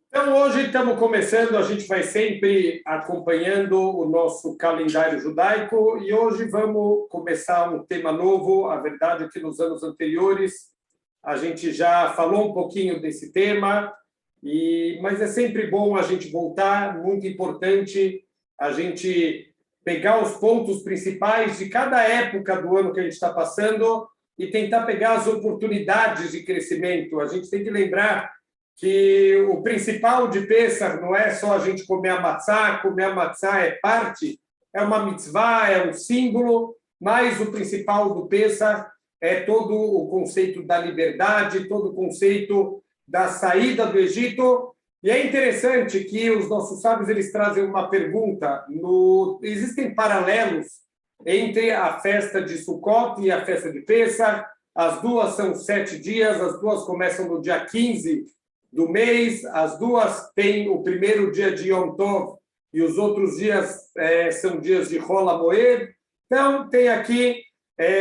Então, hoje estamos começando, a gente vai sempre acompanhando o nosso calendário judaico e hoje vamos começar um tema novo. A verdade é que nos anos anteriores a gente já falou um pouquinho desse tema, mas é sempre bom a gente voltar, muito importante a gente pegar os pontos principais de cada época do ano que a gente está passando e tentar pegar as oportunidades de crescimento. A gente tem que lembrar que o principal de Pêssar não é só a gente comer a matzá é parte, é uma mitzvah, é um símbolo, mas o principal do Pêssar é todo o conceito da liberdade, todo o conceito da saída do Egito. E é interessante que os nossos sábios eles trazem uma pergunta. Existem paralelos entre a festa de Sukkot e a festa de Pêssar. As duas são 7 dias, as duas começam no dia 15 do mês, as duas têm o primeiro dia de Yom Tov e os outros dias são dias de Hol HaMoed. Então, tem aqui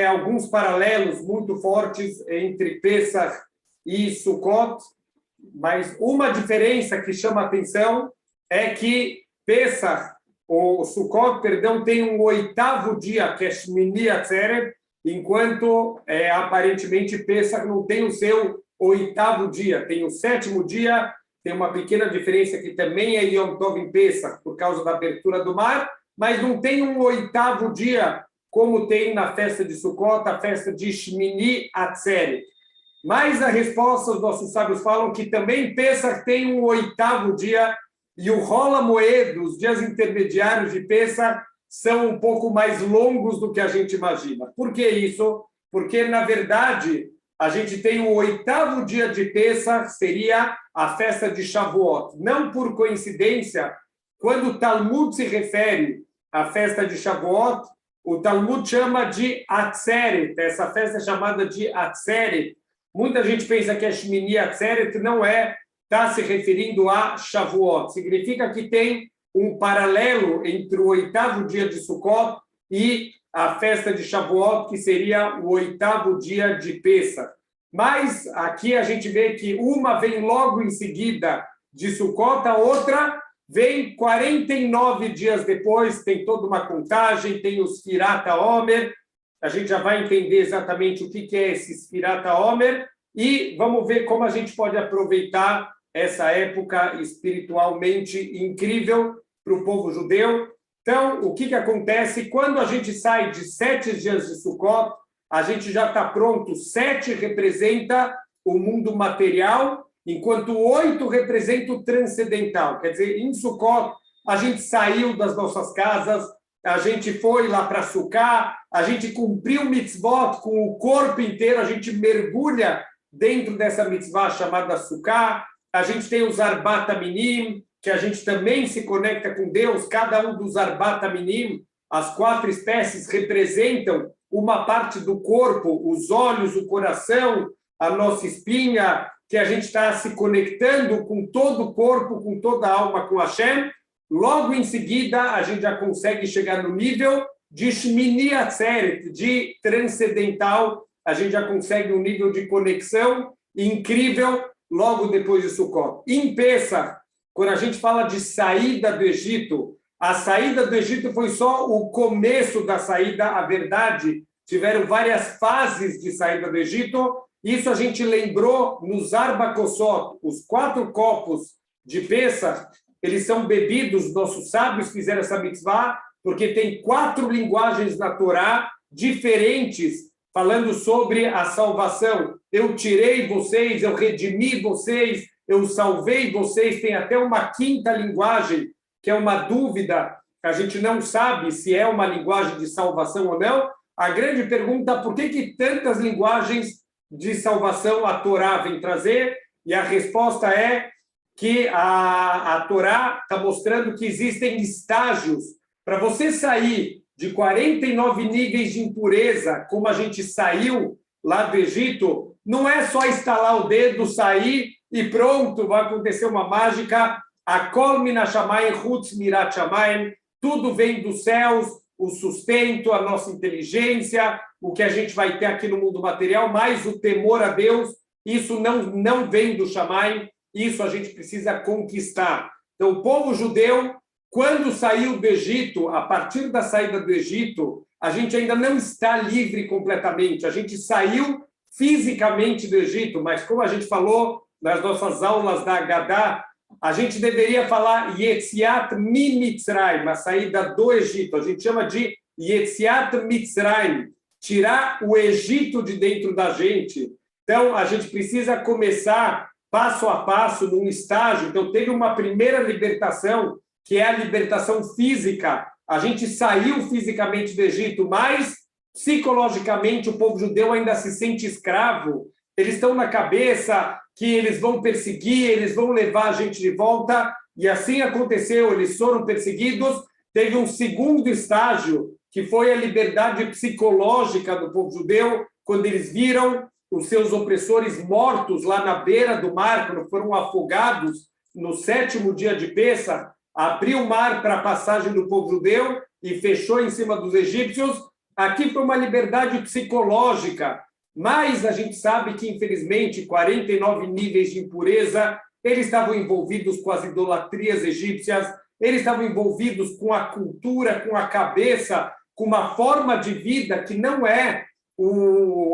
alguns paralelos muito fortes entre Pêssar e Sukkot, mas uma diferença que chama a atenção é que Pêssar, o Sukkot, perdão, tem um 8º dia, que é Shmini Atzeret, enquanto aparentemente Pêssar não tem o seu 8º dia, tem o 7º dia, tem uma pequena diferença que também é Yom Tov em Pêssar, por causa da abertura do mar, mas não tem um 8º dia, como tem na festa de Sukkot, a festa de Shmini Atzeret. Mas a resposta, os nossos sábios falam que também Pêssar tem um 8º dia, e o Hol HaMoed, os dias intermediários de Pêssar, são um pouco mais longos do que a gente imagina. Por que isso? Porque, na verdade, a gente tem o 8º dia de Pêssar, seria a festa de Shavuot. Não por coincidência, quando o Talmud se refere à festa de Shavuot, o Talmud chama de Atzeret, essa festa é chamada de Atzeret. Muita gente pensa que a Shmini Atzeret não está se referindo a Shavuot. Significa que tem um paralelo entre o 8º dia de Sukkot e a festa de Shavuot, que seria o 8º dia de Pêssar. Mas aqui a gente vê que uma vem logo em seguida de Sukkot, a outra vem 49 dias depois, tem toda uma contagem, tem os Sfirat HaOmer, a gente já vai entender exatamente o que é esse Sfirat HaOmer e vamos ver como a gente pode aproveitar essa época espiritualmente incrível para o povo judeu. Então, o que acontece? Quando a gente sai de 7 dias de Sukkot, a gente já está pronto. 7 representa o mundo material, enquanto 8 representa o transcendental. Quer dizer, em Sukkot, a gente saiu das nossas casas, a gente foi lá para Sukkah, a gente cumpriu mitzvot com o corpo inteiro, a gente mergulha dentro dessa mitzvah chamada Sukkah, a gente tem os Arbat Aminim, que a gente também se conecta com Deus, cada um dos Arbat Aminim, as 4 espécies representam uma parte do corpo, os olhos, o coração, a nossa espinha, que a gente está se conectando com todo o corpo, com toda a alma, com Hashem. Logo em seguida, a gente já consegue chegar no nível de Shmini Atzeret, de transcendental, a gente já consegue um nível de conexão incrível logo depois de Sukkot. Em Pêssar, quando a gente fala de saída do Egito, a saída do Egito foi só o começo da saída, a verdade, tiveram várias fases de saída do Egito, isso a gente lembrou nos Arba Kosot, os 4 copos de Pêssar, eles são bebidos, nossos sábios fizeram essa mitzvah, porque tem 4 linguagens na Torá diferentes, falando sobre a salvação. Eu tirei vocês, eu redimi vocês, eu salvei vocês. Tem até uma 5ª linguagem, que é uma dúvida, a gente não sabe se é uma linguagem de salvação ou não. A grande pergunta, por que tantas linguagens de salvação a Torá vem trazer? E a resposta é que a Torá está mostrando que existem estágios. Para você sair de 49 níveis de impureza, como a gente saiu lá do Egito, não é só estalar o dedo, sair e pronto, vai acontecer uma mágica. Akol min hashamayim chutz mirat shamayim, tudo vem dos céus, o sustento, a nossa inteligência, o que a gente vai ter aqui no mundo material, mais o temor a Deus, isso não vem do shamayim, isso a gente precisa conquistar. Então, o povo judeu, quando saiu do Egito, a partir da saída do Egito, a gente ainda não está livre completamente. A gente saiu fisicamente do Egito, mas como a gente falou nas nossas aulas da Haggadah, a gente deveria falar Yetziat Mitzrayim, a saída do Egito. A gente chama de Yetziat Mitzrayim, tirar o Egito de dentro da gente. Então, a gente precisa começar passo a passo, num estágio. Então, teve uma primeira libertação, que é a libertação física. A gente saiu fisicamente do Egito, mas psicologicamente o povo judeu ainda se sente escravo. Eles estão na cabeça que eles vão perseguir, eles vão levar a gente de volta, e assim aconteceu, eles foram perseguidos. Teve um segundo estágio, que foi a liberdade psicológica do povo judeu, quando eles viram os seus opressores mortos lá na beira do mar, quando foram afogados no 7º dia de Pêssar, abriu o mar para a passagem do povo judeu e fechou em cima dos egípcios. Aqui foi uma liberdade psicológica, mas a gente sabe que, infelizmente, 49 níveis de impureza, eles estavam envolvidos com as idolatrias egípcias, eles estavam envolvidos com a cultura, com a cabeça, com uma forma de vida que não é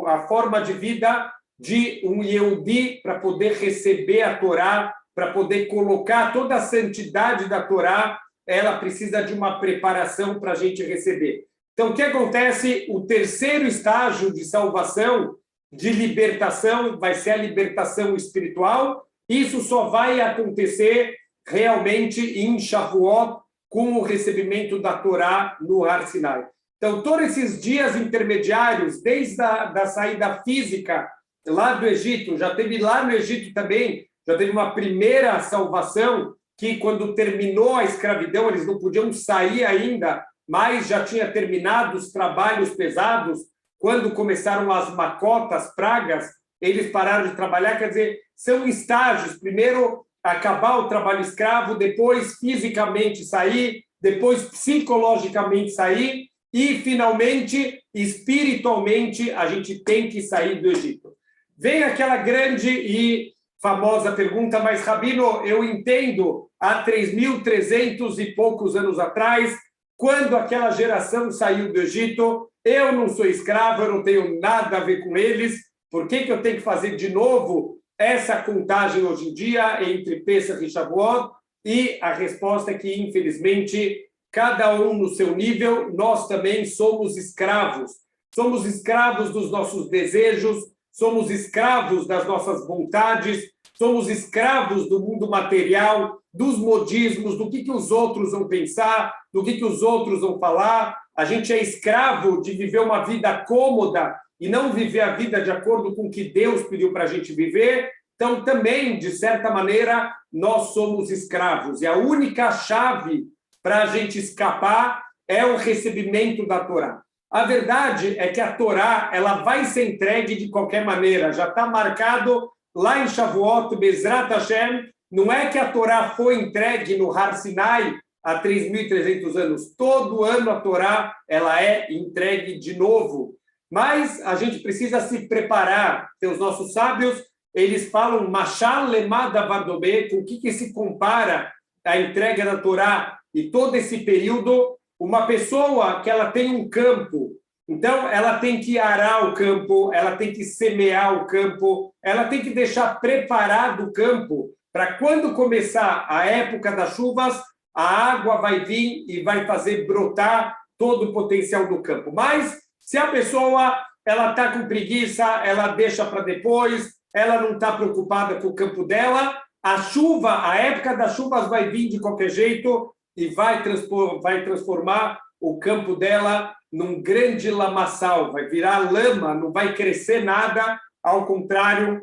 a forma de vida de um Yehudi para poder receber a Torá, para poder colocar toda a santidade da Torá, ela precisa de uma preparação para a gente receber. Então, o que acontece? O terceiro estágio de salvação, de libertação, vai ser a libertação espiritual. Isso só vai acontecer realmente em Shavuot, com o recebimento da Torá no Har Sinai. Então, todos esses dias intermediários, desde a saída física lá do Egito, já teve lá no Egito também, já teve uma primeira salvação, que quando terminou a escravidão, eles não podiam sair ainda, mas já tinha terminado os trabalhos pesados. Quando começaram as macotas, pragas, eles pararam de trabalhar. Quer dizer, são estágios. Primeiro, acabar o trabalho escravo, depois fisicamente sair, depois psicologicamente sair e, finalmente, espiritualmente, a gente tem que sair do Egito. Vem aquela grande e famosa pergunta, mas, Rabino, eu entendo, há 3.300 e poucos anos atrás, quando aquela geração saiu do Egito, eu não sou escravo, eu não tenho nada a ver com eles, por que eu tenho que fazer de novo essa contagem hoje em dia entre Pêssar e Shavuot? E a resposta é que, infelizmente, cada um no seu nível, nós também somos escravos. Somos escravos dos nossos desejos, somos escravos das nossas vontades, somos escravos do mundo material, dos modismos, do que os outros vão pensar, do que os outros vão falar. A gente é escravo de viver uma vida cômoda e não viver a vida de acordo com o que Deus pediu para a gente viver. Então, também, de certa maneira, nós somos escravos. E a única chave para a gente escapar é o recebimento da Torá. A verdade é que a Torá ela vai ser entregue de qualquer maneira. Já está marcado lá em Shavuot, Bezrat Hashem. Não é que a Torá foi entregue no Har Sinai há 3.300 anos. Todo ano a Torá ela é entregue de novo. Mas a gente precisa se preparar. Os nossos sábios eles falam Mashal Lemada Vardobé, com o que se compara a entrega da Torá e todo esse período. Uma pessoa que ela tem um campo, então ela tem que arar o campo, ela tem que semear o campo, ela tem que deixar preparado o campo para quando começar a época das chuvas, a água vai vir e vai fazer brotar todo o potencial do campo. Mas se a pessoa ela está com preguiça, ela deixa para depois, ela não está preocupada com o campo dela, a chuva, a época das chuvas vai vir de qualquer jeito e vai transformar o campo dela num grande lamaçal, vai virar lama, não vai crescer nada, ao contrário,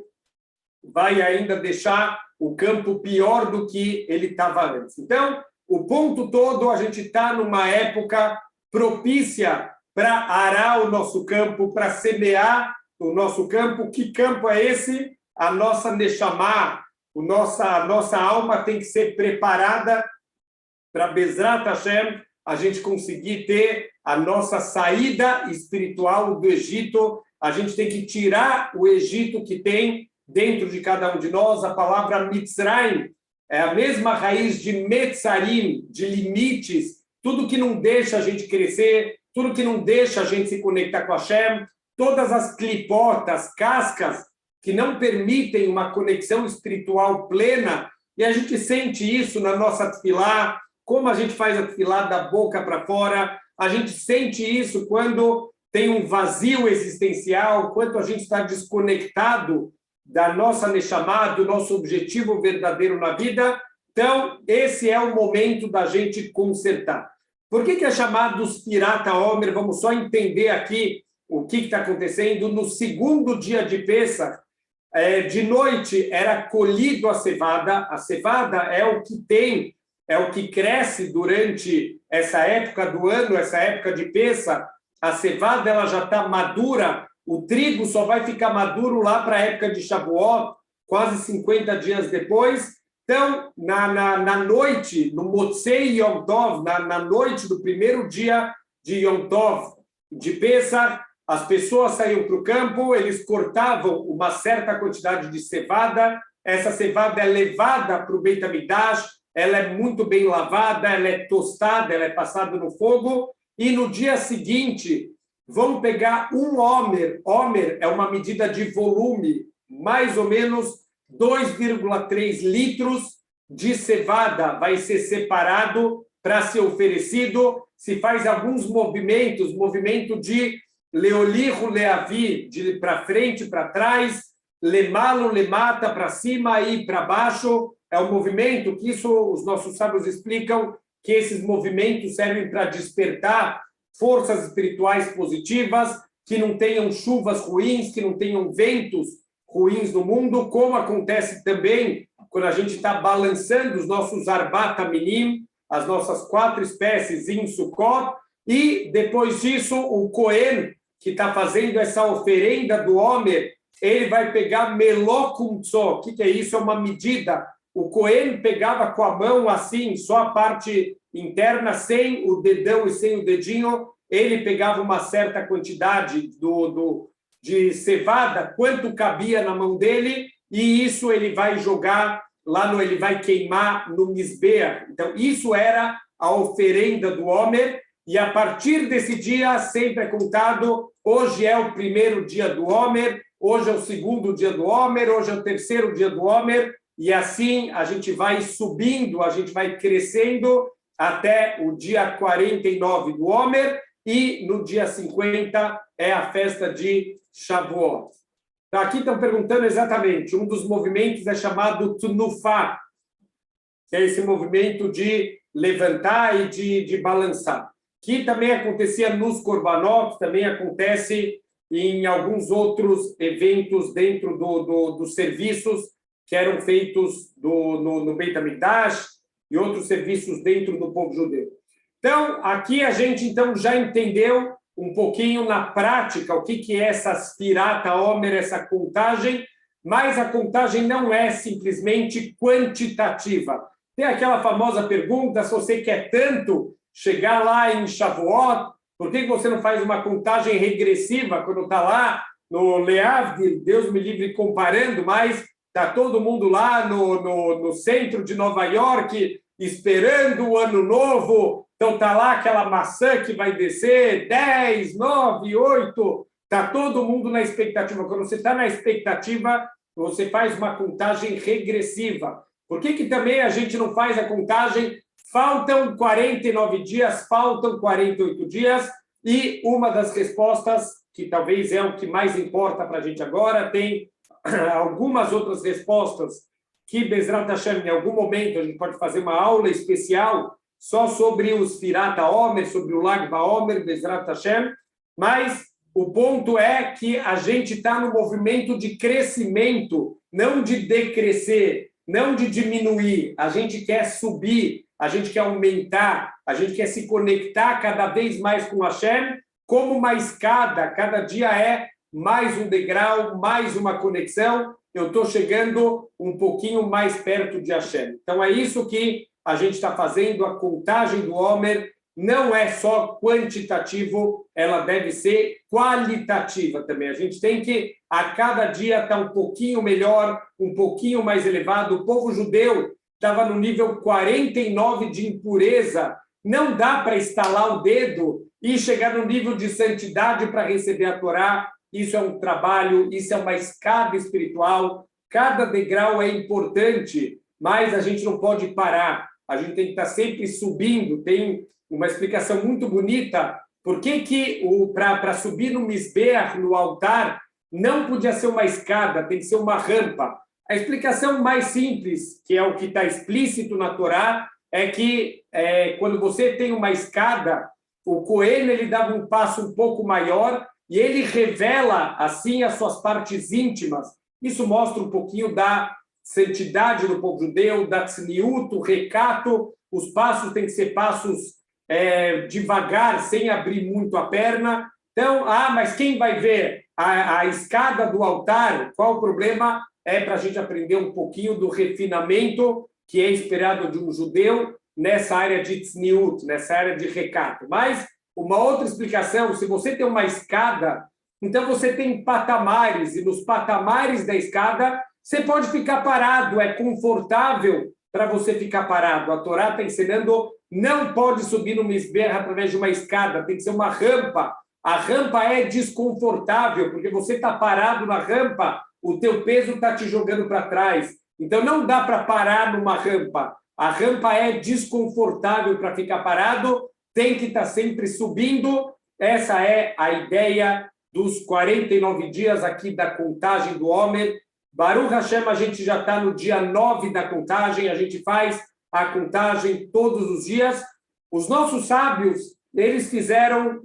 vai ainda deixar o campo pior do que ele estava antes. Então, o ponto todo, a gente está numa época propícia para arar o nosso campo, para semear o nosso campo. Que campo é esse? A nossa Neshama, a nossa alma tem que ser preparada para Bezrat Hashem, a gente conseguir ter a nossa saída espiritual do Egito. A gente tem que tirar o Egito que tem dentro de cada um de nós. A palavra Mitzrayim é a mesma raiz de Metzarim, de limites, tudo que não deixa a gente crescer, tudo que não deixa a gente se conectar com Hashem, todas as clipotas, cascas, que não permitem uma conexão espiritual plena, e a gente sente isso na nossa tefilá, como a gente faz a tefilá da boca para fora, a gente sente isso quando tem um vazio existencial, quanto a gente está desconectado da nossa Neshama, do nosso objetivo verdadeiro na vida. Então, esse é o momento da gente consertar. Por que é chamado Sfirat HaOmer? Vamos só entender aqui o que está acontecendo. No segundo dia de Pessach, de noite, era colhido a cevada. A cevada é o que tem, é o que cresce durante essa época do ano, essa época de Pessach. A cevada ela já está madura, o trigo só vai ficar maduro lá para a época de Shavuot, quase 50 dias depois. Então, na noite, no Motzei Yom Tov, na noite do primeiro dia de Yom Tov, de Pessach, as pessoas saíam para o campo, eles cortavam uma certa quantidade de cevada, essa cevada é levada para o Beit HaMikdash, ela é muito bem lavada, ela é tostada, ela é passada no fogo, e no dia seguinte, vão pegar um homer. Homer é uma medida de volume, mais ou menos 2,3 litros de cevada vai ser separado para ser oferecido. Se faz alguns movimentos, movimento de leolihu leavi, de para frente, para trás, lemalo, lemata, para cima e para baixo. É um movimento que isso os nossos sábios explicam, que esses movimentos servem para despertar forças espirituais positivas, que não tenham chuvas ruins, que não tenham ventos ruins no mundo, como acontece também quando a gente está balançando os nossos Arbat Minim, as nossas 4 espécies em Sukkot, e depois disso o Cohen, que está fazendo essa oferenda do Homer, ele vai pegar Melokumtso. O que é isso? É uma medida. O Cohen pegava com a mão assim, só a parte interna, sem o dedão e sem o dedinho, ele pegava uma certa quantidade de cevada, quanto cabia na mão dele, e isso ele vai jogar lá, ele vai queimar no Mizbeach. Então, isso era a oferenda do Homer, e a partir desse dia sempre é contado, hoje é o primeiro dia do Homer, hoje é o segundo dia do Homer, hoje é o terceiro dia do Homer, e assim a gente vai subindo, a gente vai crescendo até o dia 49 do Homer, e no dia 50 é a festa de Shavuot. Então, aqui estão perguntando exatamente, um dos movimentos é chamado Tnufá, que é esse movimento de levantar e de balançar, que também acontecia nos Korbanot, também acontece em alguns outros eventos dentro dos serviços que eram feitos no Beit HaMikdash e outros serviços dentro do povo judeu. Então, aqui a gente então já entendeu um pouquinho na prática o que é essa Sfirat HaOmer, essa contagem, mas a contagem não é simplesmente quantitativa. Tem aquela famosa pergunta, se você quer tanto chegar lá em Shavuot, por que você não faz uma contagem regressiva quando está lá no Leavdil, Deus me livre comparando, mas está todo mundo lá no centro de Nova York esperando o ano novo, então está lá aquela maçã que vai descer, 10, 9, 8, está todo mundo na expectativa. Quando você está na expectativa, você faz uma contagem regressiva. Por que também a gente não faz a contagem? Faltam 49 dias, faltam 48 dias, e uma das respostas, que talvez é o que mais importa para a gente agora, tem algumas outras respostas que, Bezrat Hashem, em algum momento a gente pode fazer uma aula especial só sobre os Sfirat HaOmer, sobre o Lag BaOmer, Bezrat Hashem, mas o ponto é que a gente está no movimento de crescimento, não de decrescer, não de diminuir. A gente quer subir, a gente quer aumentar, a gente quer se conectar cada vez mais com Hashem, como uma escada, cada dia é mais um degrau, mais uma conexão, eu estou chegando um pouquinho mais perto de Hashem. Então, é isso que a gente está fazendo, a contagem do Homer, não é só quantitativo, ela deve ser qualitativa também. A gente tem que, a cada dia, estar um pouquinho melhor, um pouquinho mais elevado. O povo judeu estava no nível 49 de impureza. Não dá para estalar o dedo e chegar no nível de santidade para receber a Torá. Isso é um trabalho, isso é uma escada espiritual. Cada degrau é importante, mas a gente não pode parar. A gente tem que estar sempre subindo. Tem uma explicação muito bonita. Por que para subir no Misbeach, no altar, não podia ser uma escada, tem que ser uma rampa? A explicação mais simples, que é o que está explícito na Torá, é que quando você tem uma escada, o Cohen ele dava um passo um pouco maior e ele revela assim as suas partes íntimas. Isso mostra um pouquinho da santidade do povo judeu, da tzniut, o recato. Os passos têm que ser passos devagar, sem abrir muito a perna. Então, mas quem vai ver a escada do altar? Qual o problema? É para a gente aprender um pouquinho do refinamento que é esperado de um judeu nessa área de tzniut, nessa área de recato. Mas uma outra explicação, se você tem uma escada, então você tem patamares, e nos patamares da escada você pode ficar parado, é confortável para você ficar parado. A Torá está ensinando, não pode subir no Misbeach através de uma escada, tem que ser uma rampa. A rampa é desconfortável, porque você está parado na rampa, o teu peso está te jogando para trás. Então, não dá para parar numa rampa. A rampa é desconfortável para ficar parado, tem que estar sempre subindo. Essa é a ideia dos 49 dias aqui da contagem do homem. Baruch Hashem, a gente já está no dia 9 da contagem, a gente faz a contagem todos os dias. Os nossos sábios, eles fizeram,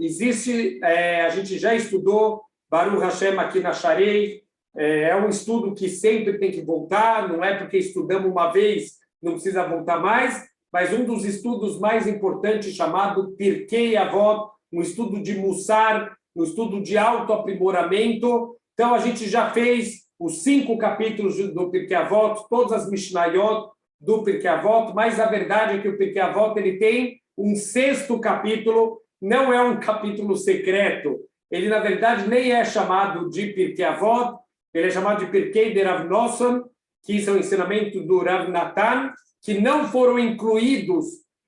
a gente já estudou Baruch Hashem aqui na Sharei, é um estudo que sempre tem que voltar, não é porque estudamos uma vez, não precisa voltar mais, mas um dos estudos mais importantes, chamado Pirkei Avot, um estudo de Mussar, um estudo de autoaprimoramento. Então, a gente já fez os 5 capítulos do Pirkei Avot, todas as Mishnayot do Pirkei Avot, mas a verdade é que o Pirkei Avot ele tem um 6º capítulo, não é um capítulo secreto, ele, na verdade, nem é chamado de Pirkei Avot, ele é chamado de Pirkei de Rav Nosson, que são ensinamentos do Rav Natan, que não foram incluídos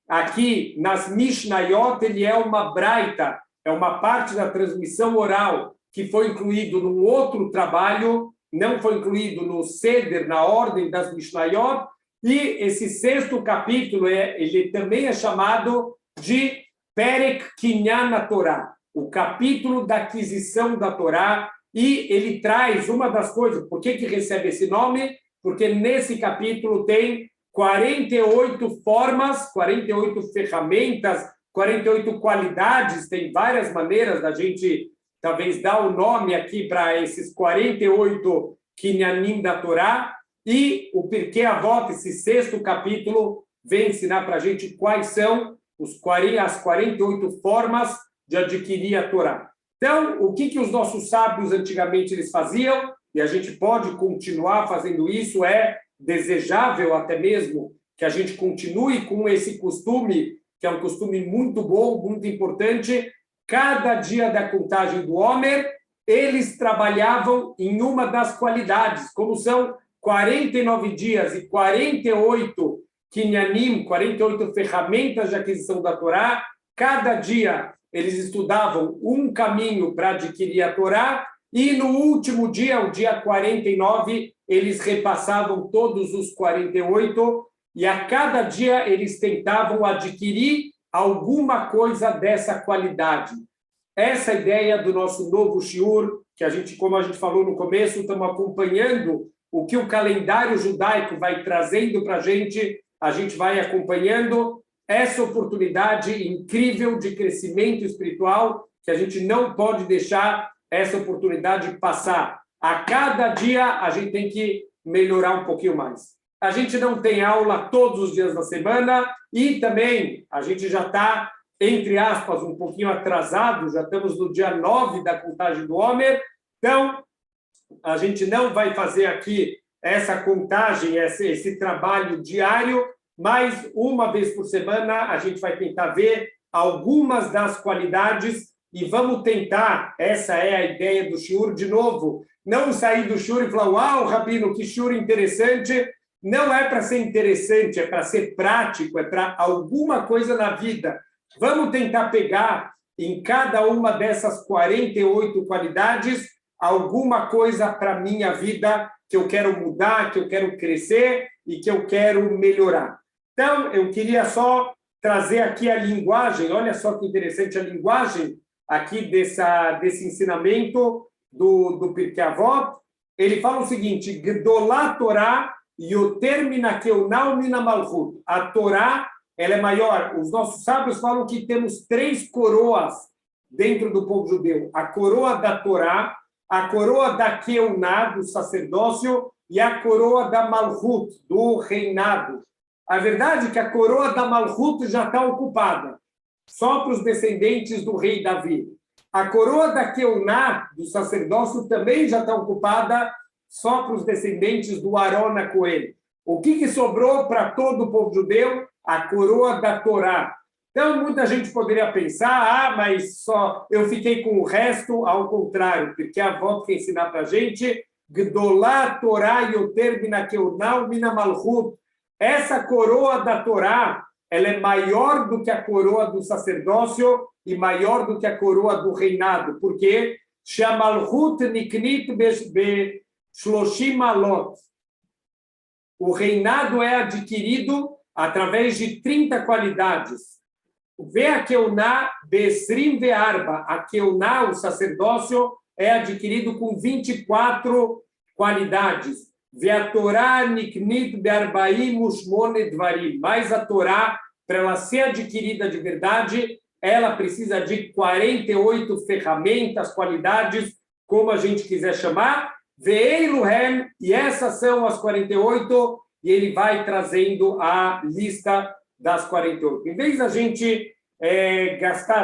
aqui nas Mishnayot. Ele é uma braita, é uma parte da transmissão oral que foi incluído num outro trabalho, não foi incluído no Seder, na ordem das Mishnayot, e esse 6º capítulo ele também é chamado de Perek Kinyan Torá, o capítulo da aquisição da Torá, e ele traz uma das coisas, por que recebe esse nome? Porque nesse capítulo tem 48 formas, 48 ferramentas, 48 qualidades, tem várias maneiras da gente talvez dar o nome aqui para esses 48 Kinyanim da Torá, e o Pirkei Avot, esse 6º capítulo, vem ensinar para a gente quais são as 48 formas de adquirir a Torá. Então, o que os nossos sábios antigamente eles faziam, e a gente pode continuar fazendo isso, é desejável até mesmo que a gente continue com esse costume, que é um costume muito bom, muito importante. Cada dia da contagem do Homer, eles trabalhavam em uma das qualidades, como são 49 dias e 48 Kinyanim, 48 ferramentas de aquisição da Torá. Cada dia eles estudavam um caminho para adquirir a Torá, e no último dia, o dia 49, eles repassavam todos os 48, e a cada dia eles tentavam adquirir alguma coisa dessa qualidade. Essa ideia do nosso novo shiur, que a gente, como a gente falou no começo, estamos acompanhando o que o calendário judaico vai trazendo para a gente vai acompanhando essa oportunidade incrível de crescimento espiritual, que a gente não pode deixar essa oportunidade passar. A cada dia a gente tem que melhorar um pouquinho mais. A gente não tem aula todos os dias da semana e também a gente já está, entre aspas, um pouquinho atrasado, já estamos no dia 9 da contagem do Homer, então a gente não vai fazer aqui essa contagem, esse trabalho diário, mas uma vez por semana a gente vai tentar ver algumas das qualidades e vamos tentar, essa é a ideia do shiur, de novo, não sair do shiur e falar, uau, Rabino, que shiur interessante. Não é para ser interessante, é para ser prático, é para alguma coisa na vida. Vamos tentar pegar em cada uma dessas 48 qualidades alguma coisa para a minha vida que eu quero mudar, que eu quero crescer e que eu quero melhorar. Então, eu queria só trazer aqui a linguagem, olha só que interessante a linguagem aqui desse ensinamento do Pirkei Avot. Ele fala o seguinte, Gdolá Torá Yoter min hakeuná umin hamalchut. A Torá, ela é maior. Os nossos sábios falam que temos 3 coroas dentro do povo judeu. A coroa da Torá, a coroa da Keuná, do sacerdócio, e a coroa da Malchut, do reinado. A verdade é que a coroa da Malchut já está ocupada, só para os descendentes do rei Davi. A coroa da Keuná, do sacerdócio, também já está ocupada, só para os descendentes do Arón HaKohen. O que sobrou para todo o povo judeu? A coroa da Torá. Então, muita gente poderia pensar, mas só eu fiquei com o resto, ao contrário, porque a avó quer ensinar para a gente, Gdolá Torá Yoter min hakeuná umin hamalchut. Essa coroa da Torá, ela é maior do que a coroa do sacerdócio e maior do que a coroa do reinado. Por quê? Shamalchut niknit Shloshim Malot. O reinado é adquirido através de 30 qualidades. Ve a Keuná Besrim Ve'arba. A Keuná, o sacerdócio, é adquirido com 24 qualidades. Ve a Torá Niknit Be'arbaim Ushmone Dvarim. Mas a Torá, para ela ser adquirida de verdade, ela precisa de 48 ferramentas, qualidades, como a gente quiser chamar. Ve'eiluhem, e essas são as 48, e ele vai trazendo a lista das 48. Em vez da gente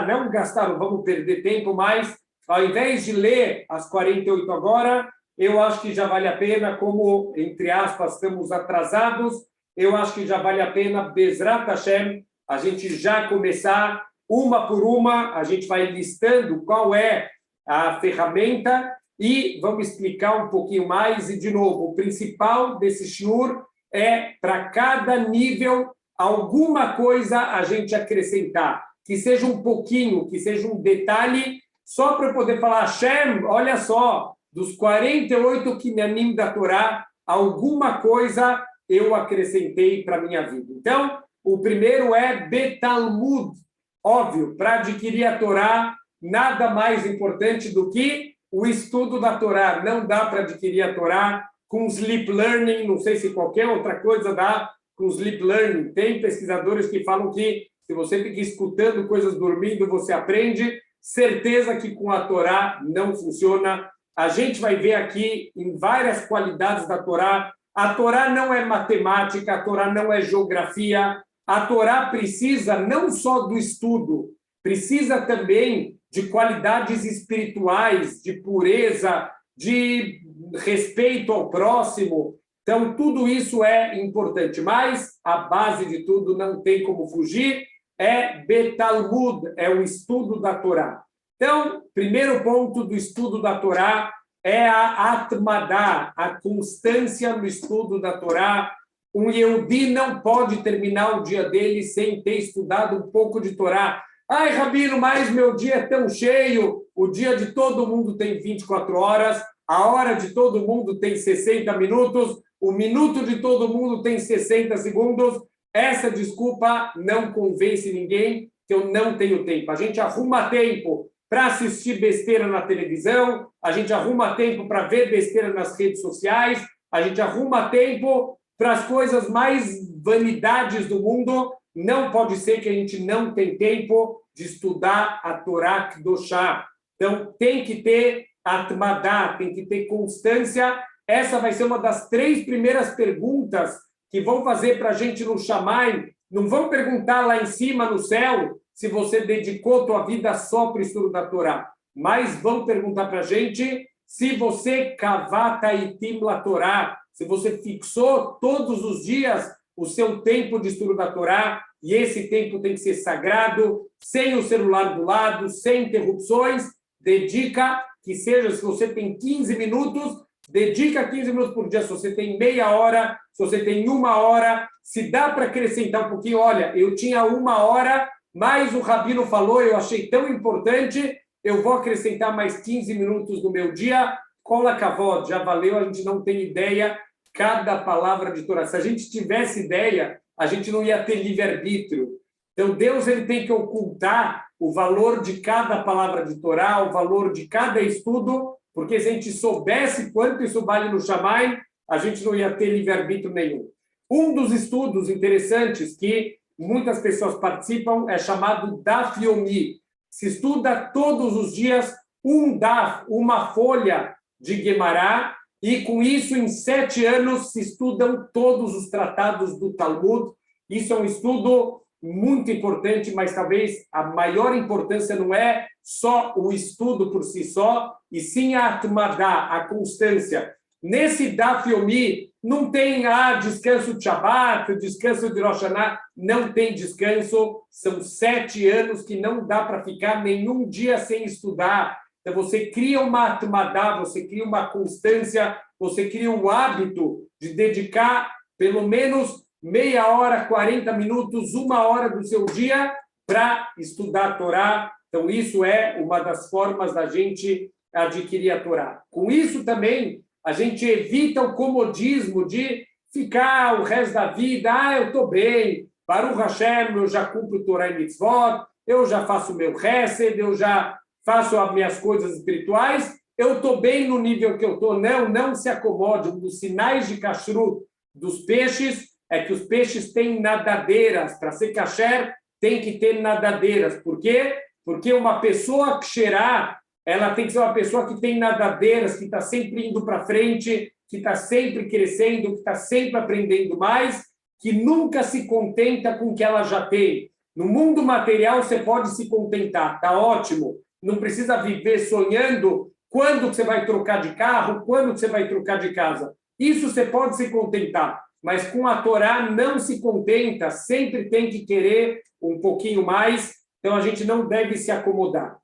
não vamos perder tempo, mas ao invés de ler as 48 agora, eu acho que já vale a pena, como, entre aspas, estamos atrasados, eu acho que já vale a pena, Bezrat Hashem, a gente já começar uma por uma, a gente vai listando qual é a ferramenta e vamos explicar um pouquinho mais. E, de novo, o principal desse shiur é, para cada nível, alguma coisa a gente acrescentar, que seja um pouquinho, que seja um detalhe, só para eu poder falar, Hashem, olha só, dos 48 Kinyanim da Torá, alguma coisa eu acrescentei para a minha vida. Então, o primeiro é Betalmud. Óbvio, para adquirir a Torá, nada mais importante do que o estudo da Torá. Não dá para adquirir a Torá com sleep learning, não sei se qualquer outra coisa dá com sleep learning. Tem pesquisadores que falam que se você fica escutando coisas dormindo, você aprende. Certeza que com a Torá não funciona. A gente vai ver aqui em várias qualidades da Torá. A Torá não é matemática, a Torá não é geografia. A Torá precisa não só do estudo, precisa também de qualidades espirituais, de pureza, de respeito ao próximo. Então, tudo isso é importante, mas a base de tudo, não tem como fugir, é Betalmud, é o estudo da Torá. Então, primeiro ponto do estudo da Torá é a Atmadá, a constância no estudo da Torá. Um Yehudi não pode terminar o dia dele sem ter estudado um pouco de Torá. Ai, Rabino, mas meu dia é tão cheio, o dia de todo mundo tem 24 horas, a hora de todo mundo tem 60 minutos, o minuto de todo mundo tem 60 segundos. Essa desculpa não convence ninguém, que eu não tenho tempo. A gente arruma tempo para assistir besteira na televisão, a gente arruma tempo para ver besteira nas redes sociais, a gente arruma tempo para as coisas mais vanidades do mundo. Não pode ser que a gente não tenha tempo de estudar a Torá Kedoshá. Então, tem que ter atmadá, tem que ter constância. Essa vai ser uma das 3 primeiras perguntas que vão fazer para a gente no Shamayim. Não vão perguntar lá em cima, no céu, se você dedicou tua vida só para o estudo da Torá, mas vão perguntar para a gente se você kavata itim la Torá, se você fixou todos os dias o seu tempo de estudo da Torá, e esse tempo tem que ser sagrado, sem o celular do lado, sem interrupções. Dedica, que seja, se você tem 15 minutos, dedica 15 minutos por dia. Se você tem meia hora, se você tem uma hora, se dá para acrescentar um pouquinho. Olha, eu tinha uma hora, mas o Rabino falou, eu achei tão importante, eu vou acrescentar mais 15 minutos no meu dia. Cola cavó, já valeu, a gente não tem ideia cada palavra de Torá. Se a gente tivesse ideia, a gente não ia ter livre-arbítrio. Então, Deus ele tem que ocultar o valor de cada palavra de Torá, o valor de cada estudo, porque se a gente soubesse quanto isso vale no Shammai, a gente não ia ter livre-arbítrio nenhum. Um dos estudos interessantes que muitas pessoas participam é chamado Daf Yomi. Se estuda todos os dias um daf, uma folha de Guemará, e com isso, em 7 anos, se estudam todos os tratados do Talmud. Isso é um estudo muito importante, mas talvez a maior importância não é só o estudo por si só, e sim a atmadá, a constância. Nesse Daf Yomi, não tem descanso de Shabbat, descanso de Rosh Hashanah, não tem descanso. São 7 anos que não dá para ficar nenhum dia sem estudar. Então, você cria uma atmadá, você cria uma constância, você cria um hábito de dedicar pelo menos meia hora, 40 minutos, uma hora do seu dia para estudar a Torá. Então, isso é uma das formas da gente adquirir a Torá. Com isso também, a gente evita o comodismo de ficar o resto da vida, eu estou bem, Baruch Hashem, eu já cumpro Torá e Mitzvot, eu já faço o meu Hesed, eu já faço as minhas coisas espirituais, eu estou bem no nível que eu estou. Não se acomode. Um dos sinais de kashrut dos peixes é que os peixes têm nadadeiras. Para ser kasher, tem que ter nadadeiras. Por quê? Porque uma pessoa ksherá, ela tem que ser uma pessoa que tem nadadeiras, que está sempre indo para frente, que está sempre crescendo, que está sempre aprendendo mais, que nunca se contenta com o que ela já tem. No mundo material, você pode se contentar, está ótimo. Não precisa viver sonhando quando você vai trocar de carro, quando você vai trocar de casa. Isso você pode se contentar, mas com a Torá não se contenta, sempre tem que querer um pouquinho mais, então a gente não deve se acomodar.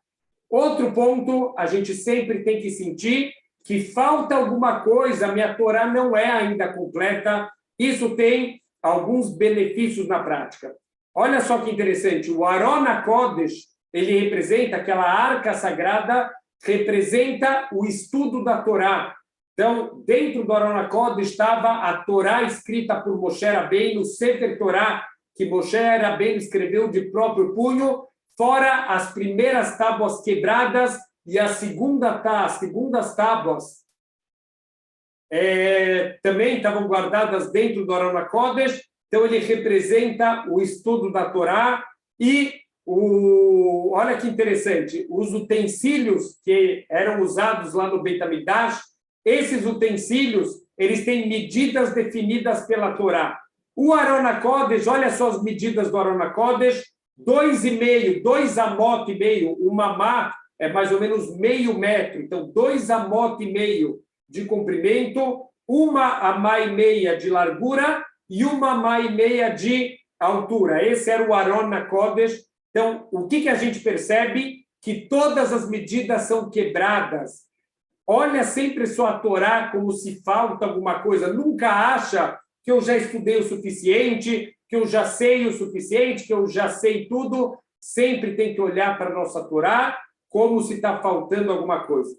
Outro ponto, a gente sempre tem que sentir que falta alguma coisa, minha Torá não é ainda completa, isso tem alguns benefícios na prática. Olha só que interessante, o Aron HaKodesh, ele representa aquela arca sagrada, representa o estudo da Torá. Então, dentro do Aron HaKodesh estava a Torá escrita por Moshe Rabbeinu, o Sefer Torá, que Moshe Rabbeinu escreveu de próprio punho, fora as primeiras tábuas quebradas e as segundas tábuas também estavam guardadas dentro do Aron HaKodesh. Então, ele representa o estudo da Torá e olha que interessante, os utensílios que eram usados lá no Beit HaMikdash, esses utensílios, eles têm medidas definidas pela Torá. O Aron HaKodesh, olha só as medidas do Aron HaKodesh, 2,5, 2 amot e meio, uma amá é mais ou menos meio metro, então 2 amot e meio de comprimento, uma amá e meia de largura e uma amá e meia de altura. Esse era o Aron HaKodesh. Então, o que a gente percebe? Que todas as medidas são quebradas. Olha sempre sua Torá como se falta alguma coisa. Nunca acha que eu já estudei o suficiente, que eu já sei o suficiente, que eu já sei tudo. Sempre tem que olhar para a nossa Torá como se está faltando alguma coisa.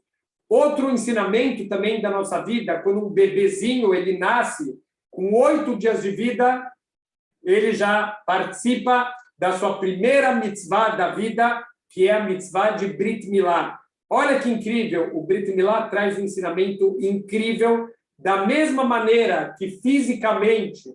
Outro ensinamento também da nossa vida, quando um bebezinho ele nasce, com 8 dias de vida, ele já participa da sua primeira mitzvah da vida, que é a mitzvah de Brit Milá. Olha que incrível, o Brit Milá traz um ensinamento incrível, da mesma maneira que fisicamente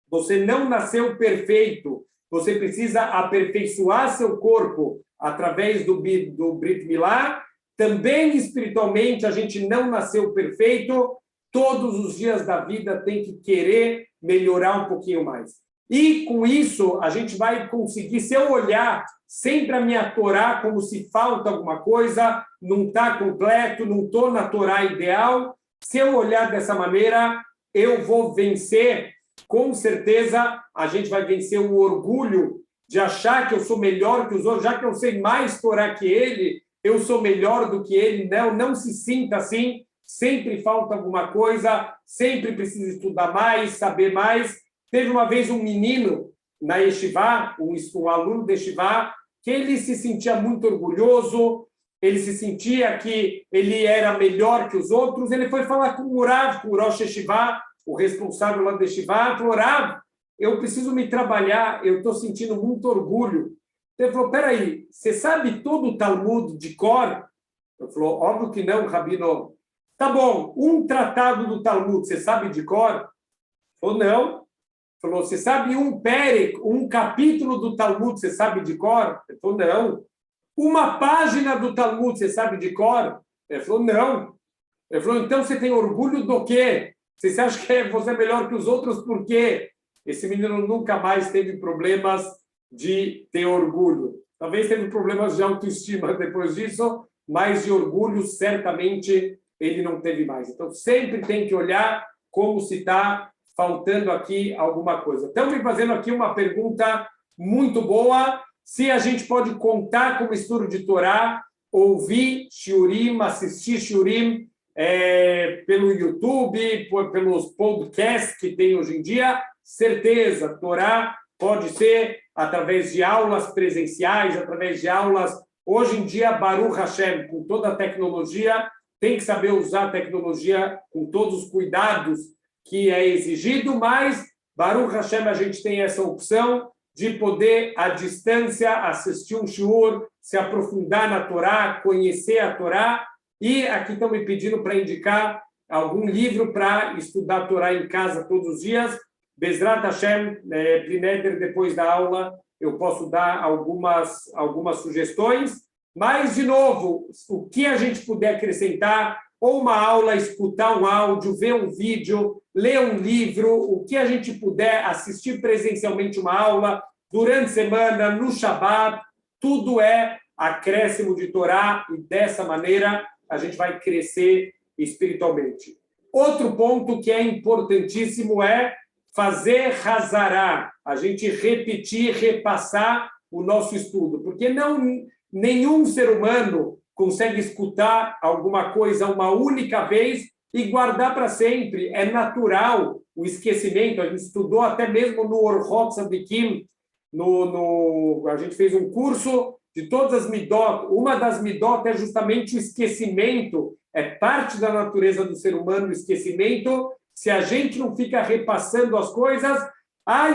você não nasceu perfeito, você precisa aperfeiçoar seu corpo através do Brit Milá, também espiritualmente a gente não nasceu perfeito, todos os dias da vida tem que querer melhorar um pouquinho mais. E, com isso, a gente vai conseguir, se eu olhar sempre a minha Torá como se falta alguma coisa, não está completo, não estou na Torá ideal, se eu olhar dessa maneira, eu vou vencer com certeza a gente vai vencer o orgulho de achar que eu sou melhor que os outros, já que eu sei mais Torá que ele, eu sou melhor do que ele. Não se sinta assim, sempre falta alguma coisa, sempre precisa estudar mais, saber mais. Teve uma vez um menino na Yeshiva, um aluno da Yeshiva, que ele se sentia muito orgulhoso, ele se sentia que ele era melhor que os outros. Ele foi falar com o Rav, com o Rosh Yeshiva, o responsável lá da Yeshiva, falou: Rav, eu preciso me trabalhar, eu estou sentindo muito orgulho. Ele falou: peraí, você sabe todo o Talmud de cor? Ele falou: óbvio que não, Rabino. Tá bom, um tratado do Talmud, você sabe de cor? Ele falou: não. Ele falou: você sabe um Perek, um capítulo do Talmud, você sabe de cor? Ele falou: não. Uma página do Talmud, você sabe de cor? Ele falou: não. Ele falou: então você tem orgulho do quê? Você acha que você é melhor que os outros por quê? Esse menino nunca mais teve problemas de ter orgulho. Talvez teve problemas de autoestima depois disso, mas de orgulho, certamente, ele não teve mais. Então, sempre tem que olhar como se está faltando aqui alguma coisa. Estão me fazendo aqui uma pergunta muito boa. Se a gente pode contar como estudo de Torá, ouvir shiurim, assistir shiurim pelo YouTube, pelos podcasts que tem hoje em dia, certeza, Torá pode ser através de aulas presenciais, através de aulas. Hoje em dia, Baruch Hashem, com toda a tecnologia, tem que saber usar a tecnologia com todos os cuidados que é exigido, mas Baruch Hashem, a gente tem essa opção de poder, à distância, assistir um shiur, se aprofundar na Torá, conhecer a Torá. E aqui estão me pedindo para indicar algum livro para estudar a Torá em casa todos os dias. Bezrat Hashem, Brineder, depois da aula, eu posso dar algumas sugestões. Mas, de novo, o que a gente puder acrescentar, ou uma aula, escutar um áudio, ver um vídeo, ler um livro, o que a gente puder assistir presencialmente uma aula, durante a semana, no Shabbat, tudo é acréscimo de Torá e, dessa maneira, a gente vai crescer espiritualmente. Outro ponto que é importantíssimo é fazer Hazará, a gente repetir, repassar o nosso estudo, porque nenhum ser humano consegue escutar alguma coisa uma única vez e guardar para sempre. É natural o esquecimento. A gente estudou até mesmo no Orhot Tzadikim, a gente fez um curso de todas as midot. Uma das midot é justamente o esquecimento. É parte da natureza do ser humano o esquecimento. Se a gente não fica repassando as coisas,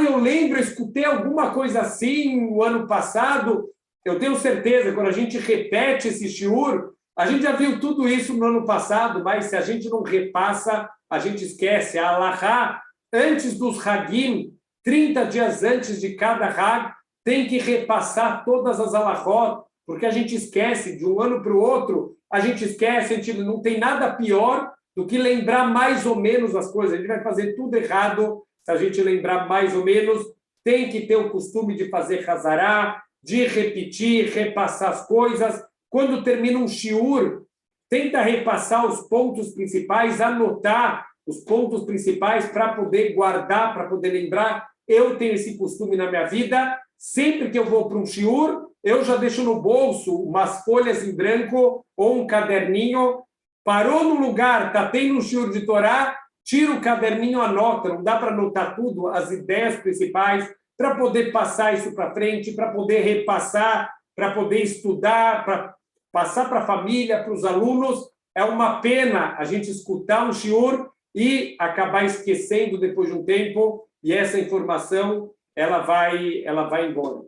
eu lembro, eu escutei alguma coisa assim no ano passado. Eu tenho certeza, quando a gente repete esse shiur, a gente já viu tudo isso no ano passado, mas se a gente não repassa, a gente esquece. A Alahá, antes dos Hagim, 30 dias antes de cada Hag, tem que repassar todas as Alahot, porque a gente esquece de um ano para o outro, a gente esquece, a gente não tem nada pior do que lembrar mais ou menos as coisas. A gente vai fazer tudo errado se a gente lembrar mais ou menos. Tem que ter o costume de fazer Hazará, de repetir, repassar as coisas. Quando termina um shiur, tenta repassar os pontos principais, anotar os pontos principais para poder guardar, para poder lembrar. Eu tenho esse costume na minha vida. Sempre que eu vou para um shiur, eu já deixo no bolso umas folhas em branco ou um caderninho. Parou no lugar, está tendo um shiur de Torá, tira o caderninho, anota. Não dá para anotar tudo, as ideias principais, para poder passar isso para frente, para poder repassar, para poder estudar, para passar para a família, para os alunos. É uma pena a gente escutar um shiur e acabar esquecendo depois de um tempo, e essa informação ela vai embora.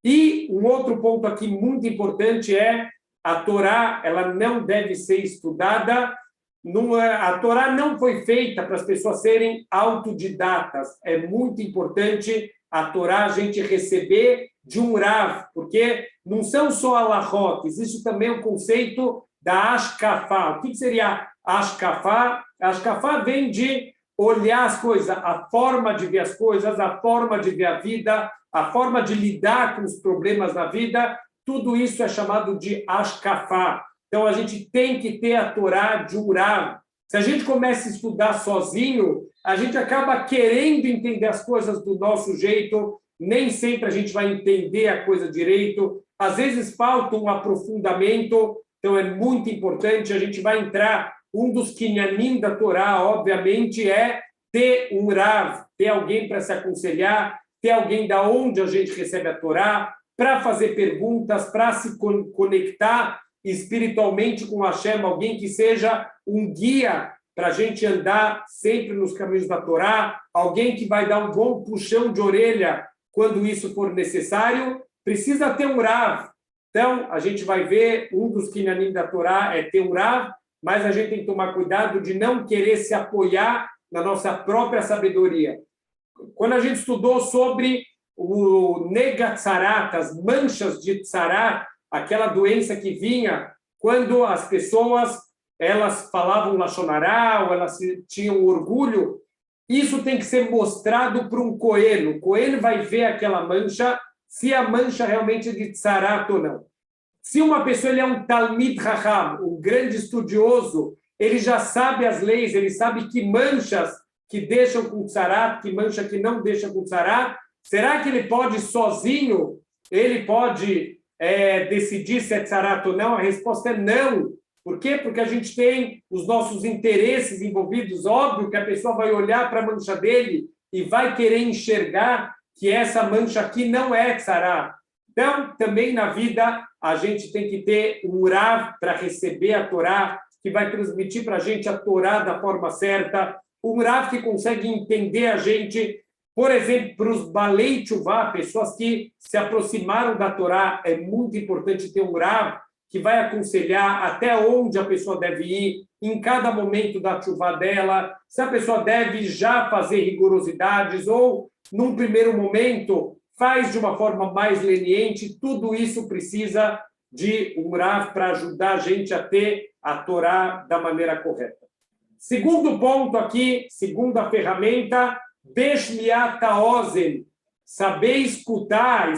E um outro ponto aqui muito importante é a Torá, ela não deve ser estudada. A Torá não foi feita para as pessoas serem autodidatas. É muito importante a Torá a gente receber de um Rav, porque não são só alahot, existe também o conceito da ashkafá. O que seria ashkafá? Ashkafá vem de olhar as coisas, a forma de ver as coisas, a forma de ver a vida, a forma de lidar com os problemas na vida. Tudo isso é chamado de ashkafá. Então, a gente tem que ter a Torá de um Rav. Se a gente começa a estudar sozinho, a gente acaba querendo entender as coisas do nosso jeito, nem sempre a gente vai entender a coisa direito, às vezes falta um aprofundamento, então é muito importante, a gente vai entrar, um dos kinyanim da Torá, obviamente, é ter um Rav, ter alguém para se aconselhar, ter alguém da onde a gente recebe a Torá, para fazer perguntas, para se conectar espiritualmente com Hashem, alguém que seja um guia para a gente andar sempre nos caminhos da Torá, alguém que vai dar um bom puxão de orelha quando isso for necessário, precisa ter um Rav. Então, a gente vai ver, um dos kinyanim da Torá é ter um Rav, mas a gente tem que tomar cuidado de não querer se apoiar na nossa própria sabedoria. Quando a gente estudou sobre o Negatzarat, as manchas de Tzarat, aquela doença que vinha quando as pessoas elas falavam Lashon Hará, ou elas tinham orgulho, isso tem que ser mostrado para um coelho. O coelho vai ver aquela mancha, se a mancha realmente é de Tzarat ou não. Se uma pessoa ele é um Talmid Raham, um grande estudioso, ele já sabe as leis, ele sabe que manchas que deixam com Tzarat, que mancha que não deixa com Tzarat. Será que ele pode sozinho, ele pode decidir se é Tzarat ou não? A resposta é não. Por quê? Porque a gente tem os nossos interesses envolvidos. Óbvio que a pessoa vai olhar para a mancha dele e vai querer enxergar que essa mancha aqui não é Tzarat. Então, também na vida, a gente tem que ter um Rav para receber a Torá, que vai transmitir para a gente a Torá da forma certa, um Rav que consegue entender a gente, por exemplo, para os Balei Tshuvá, pessoas que se aproximaram da Torá, é muito importante ter um Rav que vai aconselhar até onde a pessoa deve ir, em cada momento da Tshuvá dela, se a pessoa deve já fazer rigorosidades ou, num primeiro momento, faz de uma forma mais leniente. Tudo isso precisa de um Rav para ajudar a gente a ter a Torá da maneira correta. Segundo ponto aqui, segunda ferramenta, Beshmiat Haozen, saber escutar.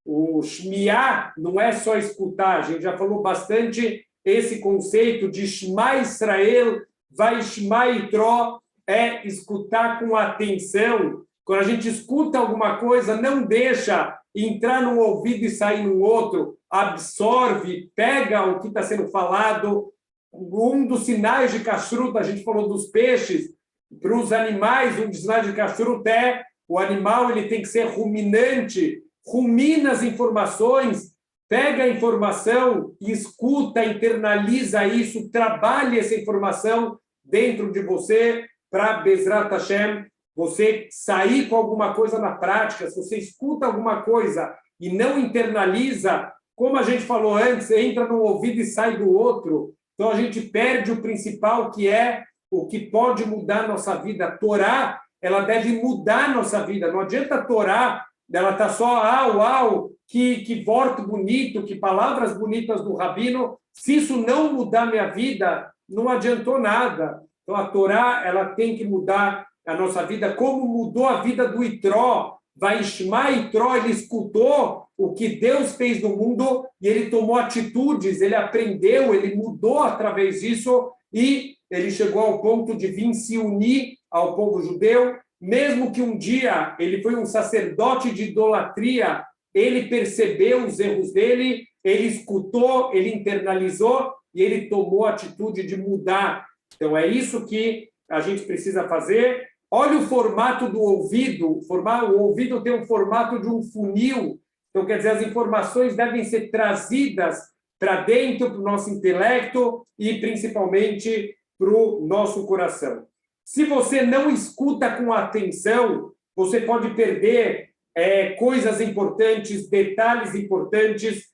O Shmiá não é só escutar, a gente já falou bastante esse conceito de Shema Israel, vai Shema Yitro, é escutar com atenção. Quando a gente escuta alguma coisa, não deixa entrar num ouvido e sair no outro, absorve, pega o que está sendo falado. Um dos sinais de kashrut, a gente falou dos peixes, para os animais, um dos sinais de kashrut é o animal ele tem que ser ruminante, rumina as informações, pega a informação, escuta, internaliza isso, trabalha essa informação dentro de você para Bezrat Hashem, você sair com alguma coisa na prática. Se você escuta alguma coisa e não internaliza, como a gente falou antes, entra num ouvido e sai do outro. Então, a gente perde o principal, que é o que pode mudar a nossa vida. A Torá, ela deve mudar a nossa vida. Não adianta a Torá, ela está só, uau, que voto bonito, que palavras bonitas do Rabino. Se isso não mudar minha vida, não adiantou nada. Então, a Torá, ela tem que mudar a nossa vida, como mudou a vida do Itró. Vai Shema Itró, ele escutou o que Deus fez no mundo e ele tomou atitudes, ele aprendeu, ele mudou através disso e ele chegou ao ponto de vir se unir ao povo judeu, mesmo que um dia ele foi um sacerdote de idolatria, ele percebeu os erros dele, ele escutou, ele internalizou e ele tomou a atitude de mudar. Então é isso que a gente precisa fazer. Olha o formato do ouvido. O ouvido tem um formato de um funil. Então, quer dizer, as informações devem ser trazidas para dentro do nosso intelecto e, principalmente, para o nosso coração. Se você não escuta com atenção, você pode perder coisas importantes, detalhes importantes.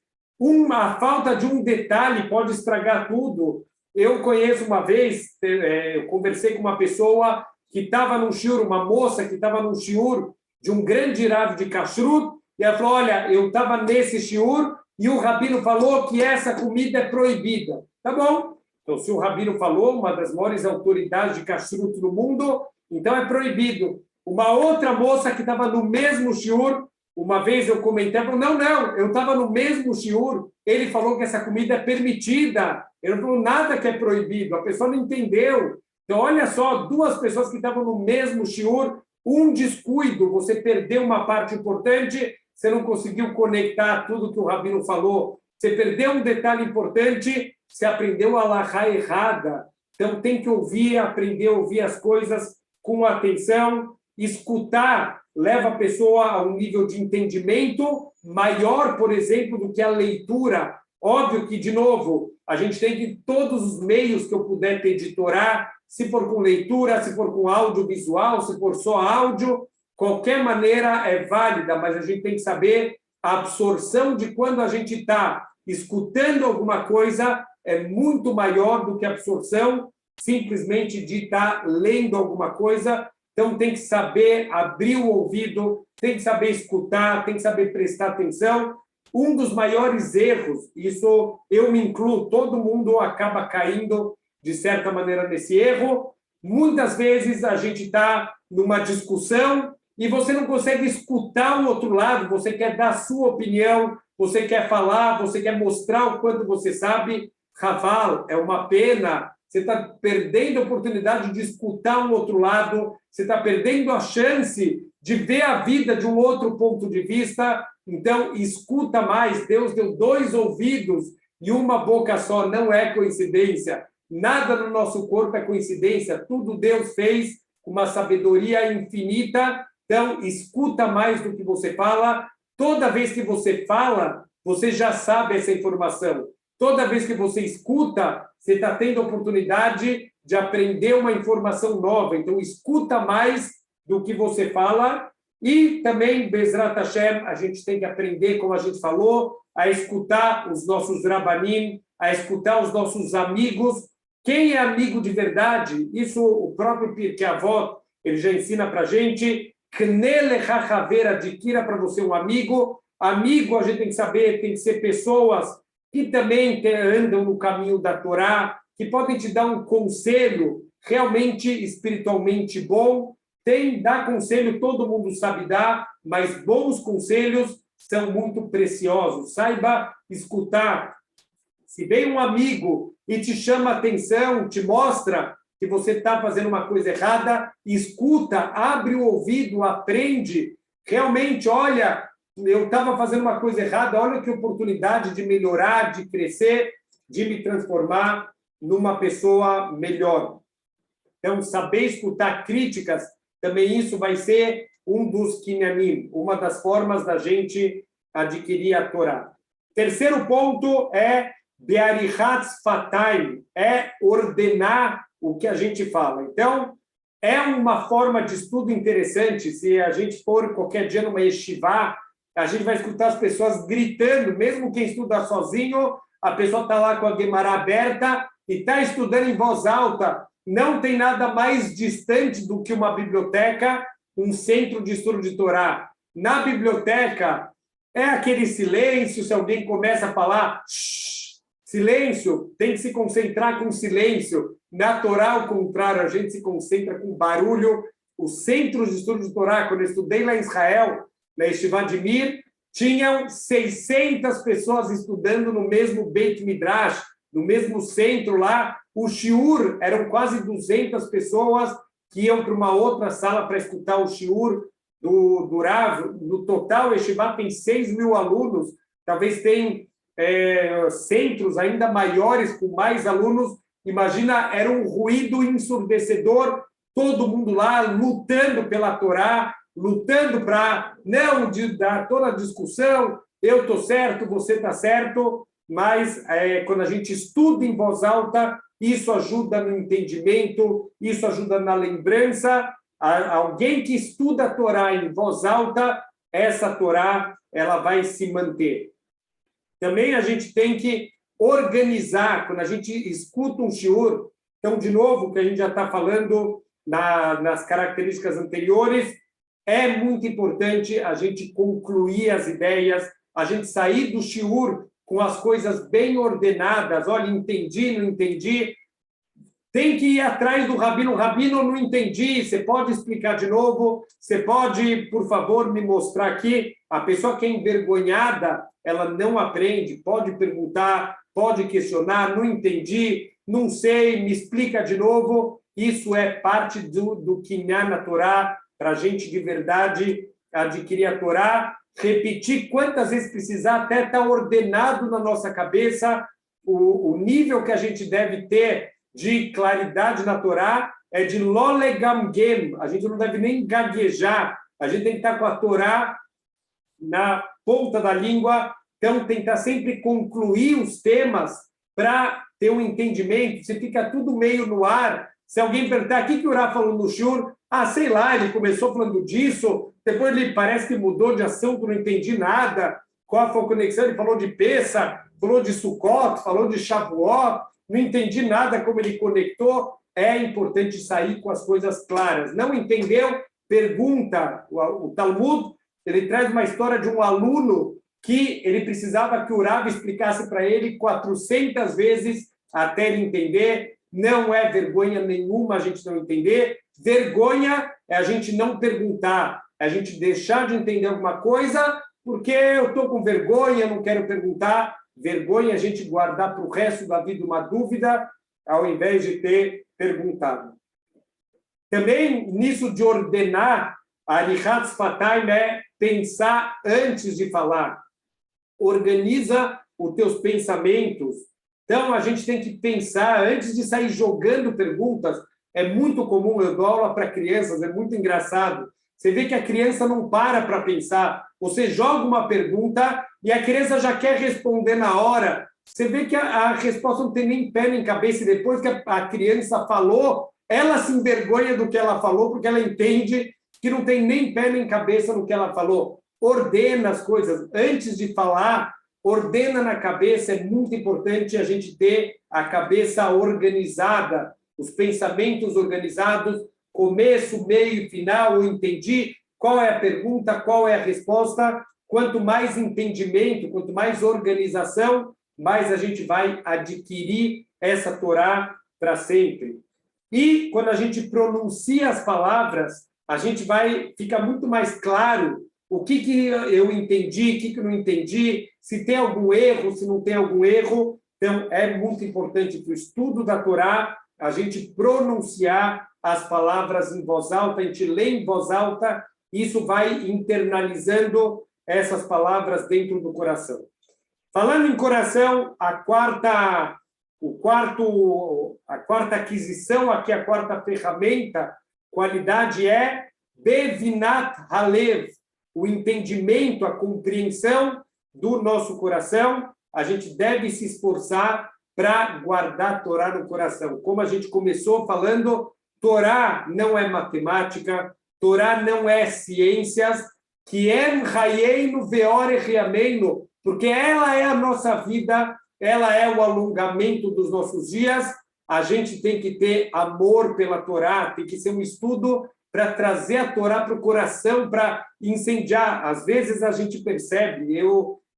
A falta de um detalhe pode estragar tudo. Eu conheço uma vez, eu conversei com uma pessoa que estava num shiur, uma moça que estava num shiur de um grande Rav de kashrut, e ela falou, olha, eu estava nesse shiur e o rabino falou que essa comida é proibida. Tá bom. Então, se o rabino falou, uma das maiores autoridades de kashrut no mundo, então é proibido. Uma outra moça que estava no mesmo shiur, uma vez eu comentei, falou, não, eu estava no mesmo shiur, ele falou que essa comida é permitida. Eu não falou nada que é proibido, a pessoa não entendeu. Então, olha só, duas pessoas que estavam no mesmo shiur, um descuido, você perdeu uma parte importante, você não conseguiu conectar tudo que o Rabino falou, você perdeu um detalhe importante, você aprendeu a alahá errada. Então, tem que ouvir, aprender a ouvir as coisas com atenção, escutar leva a pessoa a um nível de entendimento maior, por exemplo, do que a leitura. Óbvio que, de novo, a gente tem que todos os meios que eu puder ter de Torá, se for com leitura, se for com audiovisual, se for só áudio, qualquer maneira é válida, mas a gente tem que saber a absorção de quando a gente está escutando alguma coisa é muito maior do que a absorção simplesmente de estar lendo alguma coisa. Então, tem que saber abrir o ouvido, tem que saber escutar, tem que saber prestar atenção. Um dos maiores erros, isso eu me incluo, todo mundo acaba caindo, de certa maneira, nesse erro. Muitas vezes a gente está numa discussão e você não consegue escutar o outro lado, você quer dar a sua opinião, você quer falar, você quer mostrar o quanto você sabe. Raval, é uma pena, você está perdendo a oportunidade de escutar um outro lado, você está perdendo a chance de ver a vida de um outro ponto de vista. Então, escuta mais. Deus deu 2 ouvidos e uma boca só, não é coincidência. Nada no nosso corpo é coincidência, tudo Deus fez com uma sabedoria infinita. Então, escuta mais do que você fala. Toda vez que você fala, você já sabe essa informação. Toda vez que você escuta, você está tendo a oportunidade de aprender uma informação nova. Então, escuta mais do que você fala. E também, Bezrat Hashem, a gente tem que aprender, como a gente falou, a escutar os nossos rabanim, a escutar os nossos amigos. Quem é amigo de verdade? Isso o próprio Pirkei Avot, ele já ensina para a gente. Kne lecha chaver, adquira para você um amigo. Amigo, a gente tem que saber, tem que ser pessoas que também andam no caminho da Torá, que podem te dar um conselho realmente espiritualmente bom. Dar conselho, todo mundo sabe dar, mas bons conselhos são muito preciosos. Saiba escutar. Se vem um amigo e te chama a atenção, te mostra que você está fazendo uma coisa errada, escuta, abre o ouvido, aprende. Realmente, olha, eu estava fazendo uma coisa errada, olha que oportunidade de melhorar, de crescer, de me transformar numa pessoa melhor. Então, saber escutar críticas, também isso vai ser um dos kinyanim, uma das formas da gente adquirir a Torá. Terceiro ponto é be'arichatz fatayim, é ordenar o que a gente fala. Então, é uma forma de estudo interessante. Se a gente for qualquer dia numa yeshivá, a gente vai escutar as pessoas gritando, mesmo quem estuda sozinho, a pessoa está lá com a Guemará aberta e está estudando em voz alta. Não tem nada mais distante do que uma biblioteca, um centro de estudo de Torá. Na biblioteca, é aquele silêncio, se alguém começa a falar, shh, silêncio, tem que se concentrar com silêncio. Na Torá, ao contrário, a gente se concentra com barulho. Os centros de estudo de Torá, quando eu estudei lá em Israel, na Yeshiva de Mir, tinham 600 pessoas estudando no mesmo Beit Midrash, no mesmo centro lá. O shiur eram quase 200 pessoas que iam para uma outra sala para escutar o shiur do Rav. No total, o Yeshiva tem 6.000 alunos, talvez tem centros ainda maiores, com mais alunos. Imagina, era um ruído ensurdecedor, todo mundo lá lutando pela Torá, lutando para não dar toda a discussão, eu estou certo, você está certo, mas quando a gente estuda em voz alta, isso ajuda no entendimento, isso ajuda na lembrança. Alguém que estuda a Torá em voz alta, essa Torá ela vai se manter. Também a gente tem que organizar, quando a gente escuta um shiur, então, de novo, o que a gente já está falando nas características anteriores, é muito importante a gente concluir as ideias, a gente sair do shiur com as coisas bem ordenadas. Olha, entendi, não entendi. Tem que ir atrás do rabino. Rabino, não entendi. Você pode explicar de novo? Você pode, por favor, me mostrar aqui? A pessoa que é envergonhada, ela não aprende. Pode perguntar, pode questionar. Não entendi, não sei, me explica de novo. Isso é parte do Kinyan na Torá, para a gente de verdade adquirir a Torá, repetir quantas vezes precisar, até estar ordenado na nossa cabeça. O nível que a gente deve ter de claridade na Torá é de lolegamgem, a gente não deve nem gaguejar, a gente tem que estar com a Torá na ponta da língua, então tentar sempre concluir os temas para ter um entendimento, você fica tudo meio no ar. Se alguém perguntar o que o Rá falou no Shur, sei lá, ele começou falando disso, depois ele parece que mudou de assunto, não entendi nada, qual foi a conexão, ele falou de Pessah, falou de Sukkot, falou de Shavuot, não entendi nada como ele conectou. É importante sair com as coisas claras. Não entendeu? Pergunta. O Talmud, ele traz uma história de um aluno que ele precisava que o Rav explicasse para ele 400 vezes até ele entender. Não é vergonha nenhuma a gente não entender. Vergonha é a gente não perguntar, é a gente deixar de entender alguma coisa porque eu estou com vergonha, não quero perguntar. Vergonha é a gente guardar para o resto da vida uma dúvida, ao invés de ter perguntado. Também, nisso de ordenar, a Arichat Sfatayim é pensar antes de falar. Organiza os teus pensamentos. Então, a gente tem que pensar antes de sair jogando perguntas. É muito comum, eu dou aula para crianças, é muito engraçado. Você vê que a criança não para pensar. Você joga uma pergunta e a criança já quer responder na hora. Você vê que a resposta não tem nem pé nem cabeça. E depois que a criança falou, ela se envergonha do que ela falou, porque ela entende que não tem nem pé nem cabeça no que ela falou. Ordena as coisas. Antes de falar, ordena na cabeça. É muito importante a gente ter a cabeça organizada, os pensamentos organizados, começo, meio e final. Eu entendi qual é a pergunta, qual é a resposta. Quanto mais entendimento, quanto mais organização, mais a gente vai adquirir essa Torá para sempre. E quando a gente pronuncia as palavras, a gente fica muito mais claro o que eu entendi, o que eu não entendi, se tem algum erro, se não tem algum erro. Então, é muito importante para o estudo da Torá a gente pronunciar as palavras em voz alta, a gente lê em voz alta, isso vai internalizando essas palavras dentro do coração. Falando em coração, a quarta aquisição, aqui a quarta ferramenta, qualidade é Bevinat Halev, o entendimento, a compreensão do nosso coração. A gente deve se esforçar para guardar a Torá no coração. Como a gente começou falando, Torá não é matemática, Torá não é ciências, que é Hayeinu Veore Riameinu, porque ela é a nossa vida, ela é o alongamento dos nossos dias. A gente tem que ter amor pela Torá, tem que ser um estudo para trazer a Torá para o coração, para incendiar. Às vezes a gente percebe,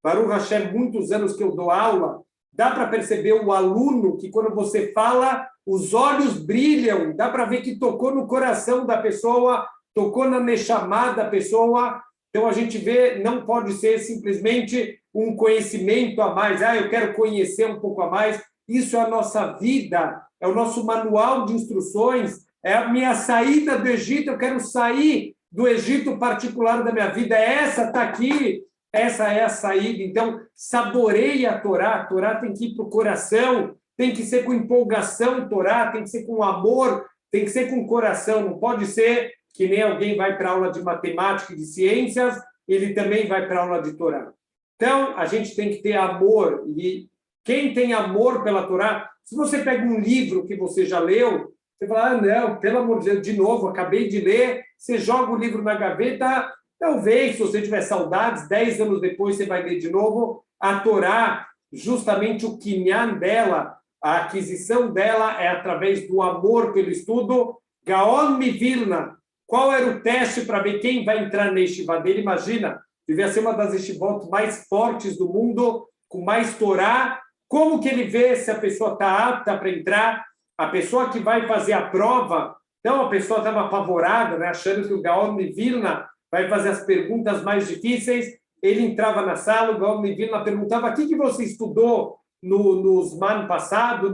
Baruch Hashem, muitos anos que eu dou aula, dá para perceber o aluno que quando você fala, os olhos brilham, dá para ver que tocou no coração da pessoa, tocou na neshama da pessoa. Então a gente vê, não pode ser simplesmente um conhecimento a mais. Eu quero conhecer um pouco a mais. Isso é a nossa vida, é o nosso manual de instruções, é a minha saída do Egito. Eu quero sair do Egito particular da minha vida. Essa está aqui, essa é a saída. Então, saboreie a Torá tem que ir para o coração, tem que ser com empolgação, Torá tem que ser com amor, tem que ser com coração, não pode ser que nem alguém vai para aula de matemática e de ciências, ele também vai para aula de Torá. Então, a gente tem que ter amor, e quem tem amor pela Torá, se você pega um livro que você já leu, você fala, não, pelo amor de Deus, de novo, acabei de ler, você joga o livro na gaveta, talvez, se você tiver saudades, 10 anos depois você vai ler de novo. A Torá, justamente o kinyan dela, a aquisição dela é através do amor pelo estudo. Gaon Mivilna, qual era o teste para ver quem vai entrar na yeshiva dele? Imagina, devia ser uma das yeshivot mais fortes do mundo, com mais Torá. Como que ele vê se a pessoa está apta para entrar? A pessoa que vai fazer a prova, então a pessoa estava apavorada, né, achando que o Gaon Mivilna vai fazer as perguntas mais difíceis. Ele entrava na sala, o Gaon Mivilna perguntava: o que você estudou no Zman passado,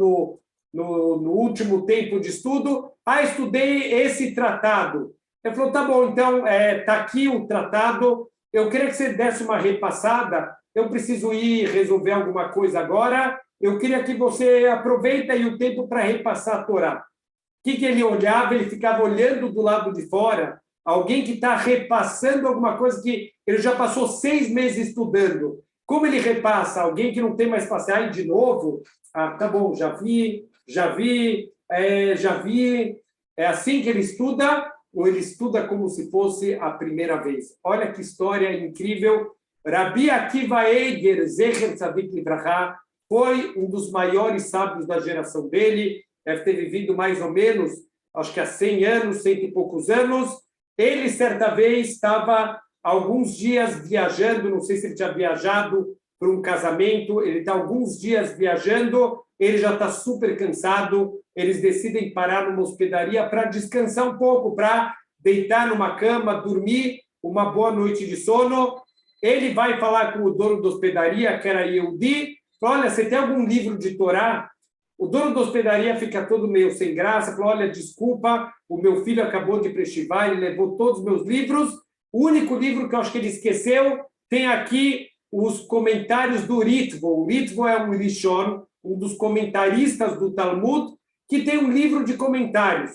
no último tempo de estudo? Ah, estudei esse tratado. Ele falou, tá bom, então tá aqui o tratado, eu queria que você desse uma repassada, eu preciso ir resolver alguma coisa agora, eu queria que você aproveita aí o tempo para repassar a Torá. O que ele olhava? Ele ficava olhando do lado de fora, alguém que está repassando alguma coisa que ele já passou 6 meses estudando. Como ele repassa? Alguém que não tem mais paciência, de novo? Ah, tá bom, já vi, já vi. É assim que ele estuda, ou ele estuda como se fosse a primeira vez? Olha que história incrível. Rabi Akiva Eiger, Zecher Tzadik Libraha, foi um dos maiores sábios da geração dele, deve ter vivido mais ou menos, acho que há 100 anos, 100 e poucos anos. Ele, certa vez, estava alguns dias viajando, não sei se ele tinha viajado para um casamento, ele está alguns dias viajando, ele já está super cansado, eles decidem parar numa hospedaria para descansar um pouco, para deitar numa cama, dormir, uma boa noite de sono. Ele vai falar com o dono da hospedaria, que era Yehudi, fala, olha, você tem algum livro de Torá? O dono da hospedaria fica todo meio sem graça, fala, olha, desculpa, o meu filho acabou de prestivar, ele levou todos os meus livros, o único livro que eu acho que ele esqueceu, tem aqui os comentários do Ritvo. O Ritvo é um Rishon, um dos comentaristas do Talmud, que tem um livro de comentários.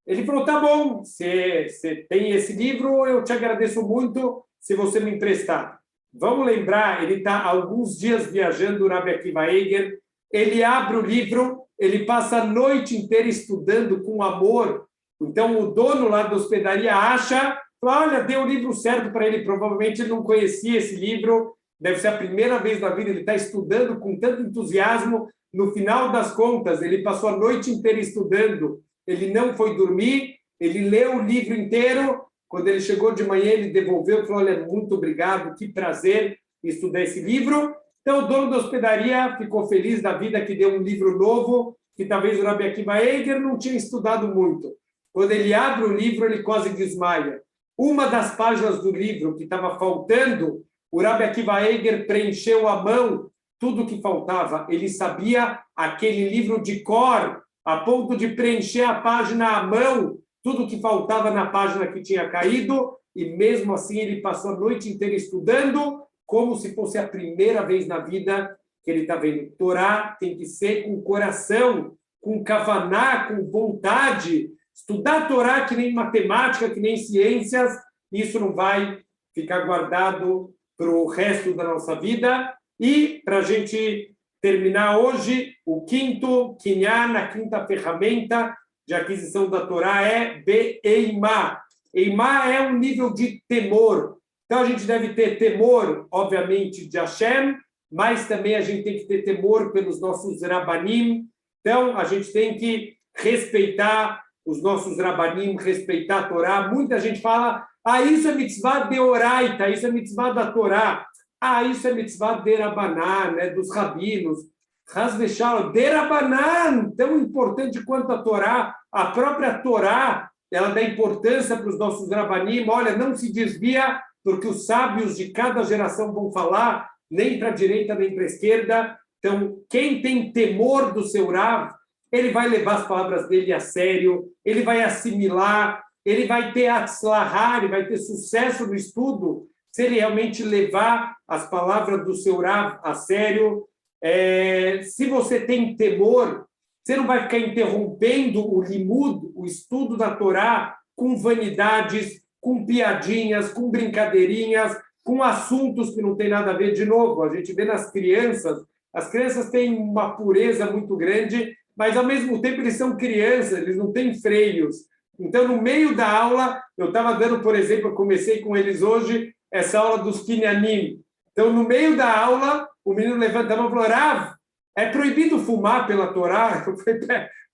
Ele falou, tá bom, você tem esse livro, eu te agradeço muito se você me emprestar. Vamos lembrar, ele está alguns dias viajando, o Rabi Akiva Eiger, ele abre o livro, ele passa a noite inteira estudando com amor. Então, o dono lá da hospedaria acha, fala, olha, deu o livro certo para ele, provavelmente ele não conhecia esse livro, deve ser a primeira vez na vida, ele está estudando com tanto entusiasmo, no final das contas, ele passou a noite inteira estudando, ele não foi dormir, ele leu o livro inteiro, quando ele chegou de manhã, ele devolveu, falou, olha, muito obrigado, que prazer estudar esse livro. Então, o dono da hospedaria ficou feliz da vida que deu um livro novo, que talvez o Rabi Akiva Eiger não tinha estudado muito. Quando ele abre o livro, ele quase desmaia. Uma das páginas do livro que estava faltando, o Rabi Akiva Eiger preencheu à mão tudo o que faltava. Ele sabia aquele livro de cor, a ponto de preencher a página à mão, tudo o que faltava na página que tinha caído, e mesmo assim ele passou a noite inteira estudando, como se fosse a primeira vez na vida que ele está vendo. Torá tem que ser com coração, com kavaná, com vontade. Estudar Torá que nem matemática, que nem ciências, isso não vai ficar guardado para o resto da nossa vida. E, para a gente terminar hoje, o quinto kinyan, a quinta ferramenta de aquisição da Torá é Be'eimá. Eimá é um nível de temor. Então, a gente deve ter temor, obviamente, de Hashem, mas também a gente tem que ter temor pelos nossos rabanim. Então, a gente tem que respeitar os nossos rabanim, respeitar a Torá. Muita gente fala, isso é mitzvah de oraita, isso é mitzvah da Torá. Isso é mitzvah de rabanan, né, dos rabinos. Has v'shalom, de rabanan, tão importante quanto a Torá. A própria Torá, ela dá importância para os nossos rabanim. Olha, não se desvia, porque os sábios de cada geração vão falar, nem para a direita, nem para a esquerda. Então, quem tem temor do seu Rav, ele vai levar as palavras dele a sério, ele vai assimilar, ele vai ter atzlahá, ele vai ter sucesso no estudo, se ele realmente levar as palavras do seu Rav a sério. Se você tem temor, você não vai ficar interrompendo o limud, o estudo da Torá, com vanidades, com piadinhas, com brincadeirinhas, com assuntos que não tem nada a ver. De novo, a gente vê nas crianças, as crianças têm uma pureza muito grande, mas ao mesmo tempo eles são crianças, eles não têm freios. Então, no meio da aula, eu estava dando, por exemplo, eu comecei com eles hoje, essa aula dos kinyanim. Então, no meio da aula, o menino levanta a mão e falou, Rav, é proibido fumar pela Torá? Eu falei,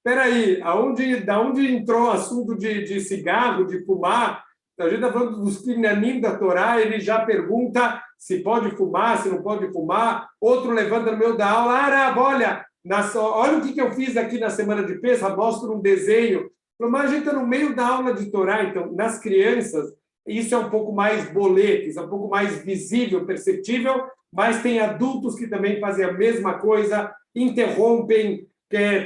peraí, da onde entrou o assunto de cigarro, de fumar? A gente está falando dos kinyanim da Torá, ele já pergunta se pode fumar, se não pode fumar. Outro levanta no meio da aula, Rav, olha o que eu fiz aqui na semana de Pesach, mostra um desenho. Mas a gente está no meio da aula de Torá, então, nas crianças, isso é um pouco mais bolete, isso é um pouco mais visível, perceptível, mas tem adultos que também fazem a mesma coisa, interrompem,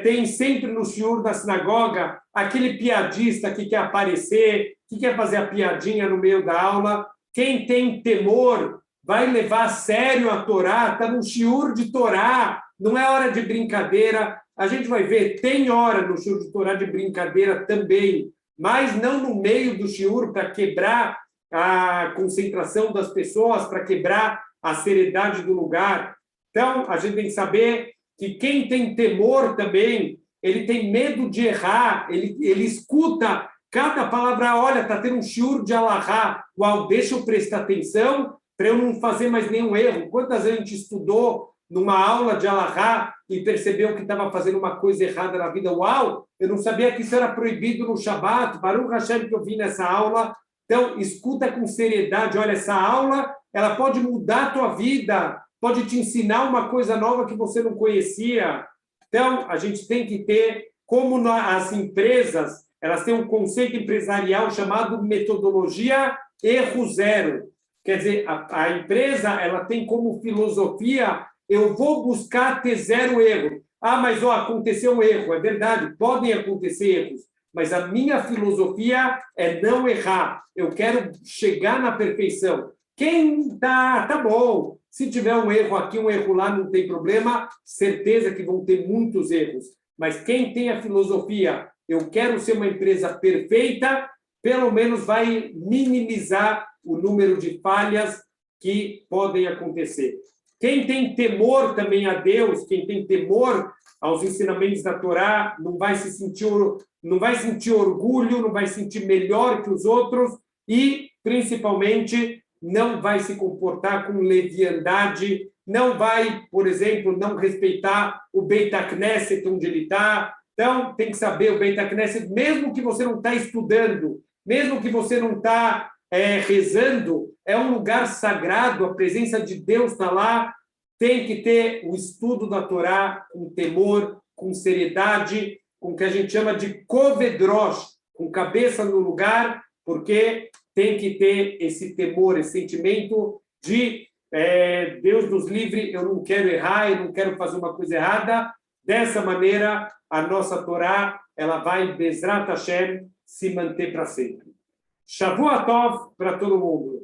tem sempre no shiur da sinagoga, aquele piadista que quer aparecer, que quer fazer a piadinha no meio da aula. Quem tem temor vai levar a sério a Torá, está no shiur de Torá, não é hora de brincadeira. A gente vai ver, tem hora no shiur de Torá de brincadeira também, mas não no meio do shiur para quebrar a concentração das pessoas, para quebrar a seriedade do lugar. Então, a gente tem que saber que quem tem temor também, ele tem medo de errar, ele escuta cada palavra, olha, está tendo um shiur de alahá, uau, deixa eu prestar atenção para eu não fazer mais nenhum erro. Quantas vezes a gente estudou numa aula de alahá e percebeu que estava fazendo uma coisa errada na vida? Uau, eu não sabia que isso era proibido no Shabat, Baruch Hashem que eu vi nessa aula. Então, escuta com seriedade, olha, essa aula, ela pode mudar a tua vida, pode te ensinar uma coisa nova que você não conhecia. Então, a gente tem que ter, como as empresas, elas têm um conceito empresarial chamado metodologia erro zero. Quer dizer, a empresa ela tem como filosofia, eu vou buscar ter zero erro. Ah, mas aconteceu um erro. É verdade, podem acontecer erros, mas a minha filosofia é não errar. Eu quero chegar na perfeição. Quem tá bom. Se tiver um erro aqui, um erro lá, não tem problema. Certeza que vão ter muitos erros. Mas quem tem a filosofia, eu quero ser uma empresa perfeita, pelo menos vai minimizar o número de falhas que podem acontecer. Quem tem temor também a Deus, quem tem temor aos ensinamentos da Torá, não vai sentir orgulho, não vai sentir melhor que os outros e, principalmente, não vai se comportar com leviandade, não vai, por exemplo, não respeitar o Beit HaKnesset onde ele está. Então, tem que saber o Beit HaKnesset, mesmo que você não está estudando, mesmo que você não está rezando, é um lugar sagrado, a presença de Deus está lá, tem que ter o estudo da Torá com temor, com seriedade, com o que a gente chama de kovedrosh, com cabeça no lugar, porque tem que ter esse temor, esse sentimento de Deus nos livre, eu não quero errar, eu não quero fazer uma coisa errada. Dessa maneira, a nossa Torá, ela vai, Bezrat Hashem, se manter para sempre. Shavua Tov para todo mundo.